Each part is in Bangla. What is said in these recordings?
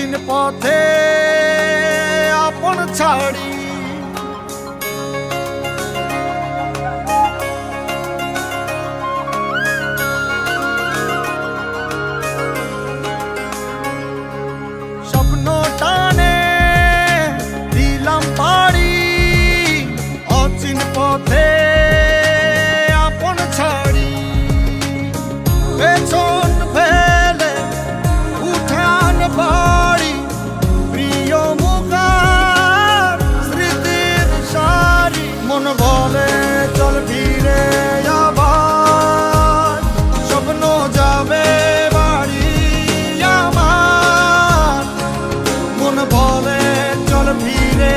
অচিন পথে আপন ছাড়ি স্বপ্ন টানে দিলাম পাড়ি অচিন পথে আপন ছাড়ি পেছন ফেলে উঠান বাড়ি প্রিয় মুখার স্মৃতির সারি মন বলে চল ফিরে আবার স্বপ্ন যাবে বাড়ি আমার মন বলে চল ফিরে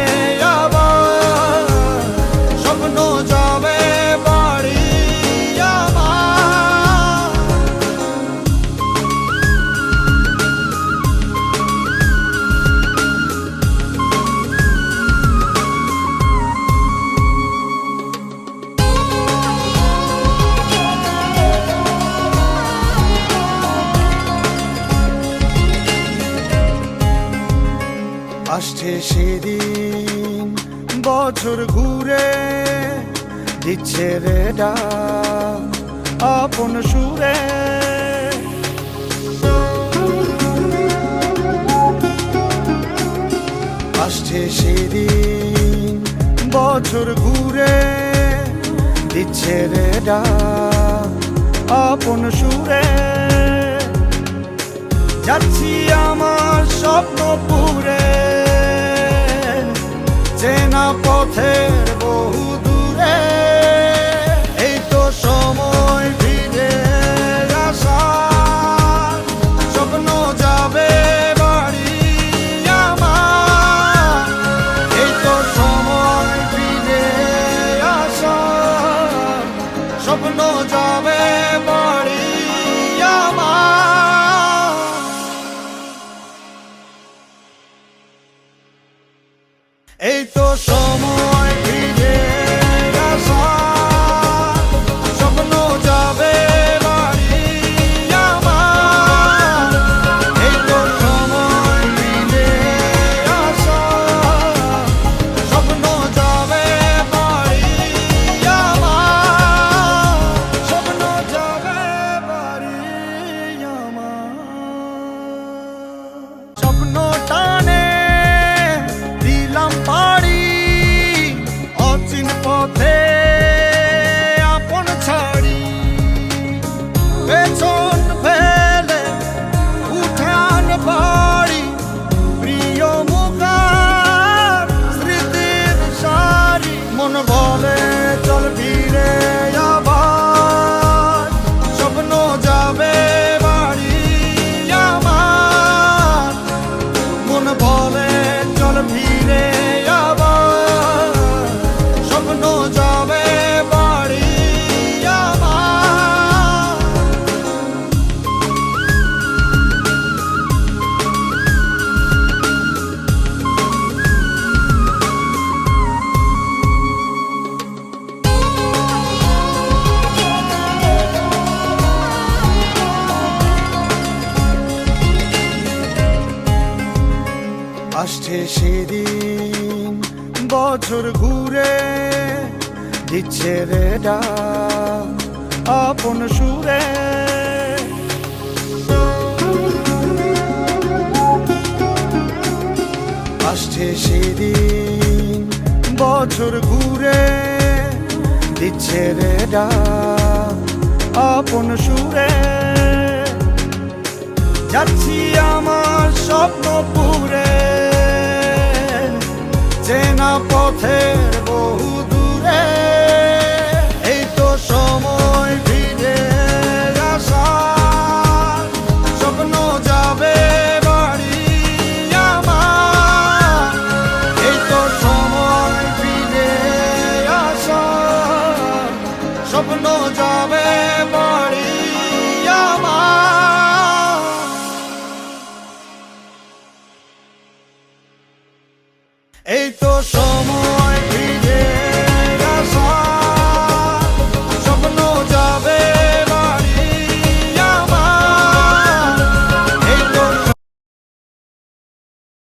আবার স্বপ্ন যাবে বাড়ি আমার আসছে সেদিন বছর ঘুরে দিচ্ছে রে ডাক আপন সুরে আসছে সেদিন বছর ঘুরে দিচ্ছে রে ডাক আপন সুরে যাচ্ছি আমার স্বপ্ন পুরে চেনা পথের বহু দূরে এই তো সময় ফিরে আসার স্বপ্ন যাবে বাড়ি আমার এই তো সময় ফিরে আসার স্বপ্ন যাবে বাড়ি আমার এই তো সময় ফিরে আসার স্বপ্ন যাবে বাড়ি আমার এই তো সময় ফিরে আসার স্বপ্ন যাবে বাড়ি আমার স্বপ্ন যাবে বাড়ি আমার স্বপ্ন টানে দিলাম পাড়ি অচিন পথে আপন ছাড়ি পেছন ফেলে উঠান বাড়ি প্রিয় মুখার স্মৃতির সারি মন বলে চল ফিরে আবার স্বপ্ন যাবে বাড়ি আমার মন বলে চল ফিরে আবার স্বপ্ন যাবে বাড়ি আমার আসছে সেদিন বছর ঘুরে দিচ্ছে রে ডাক আপন সুরে আসছে সেদিন বছর ঘুরে দিচ্ছে রে ডাক আপন সুরে যাচ্ছি আমার স্বপ্ন পুরে চেনা পথের বহু দূরে এই তো সময় ফিরে আসার স্বপ্ন যাবে বাড়ি আমার এই তো সময় ফিরে আসার স্বপ্ন যাবে বাড়ি আমার এই তো সময়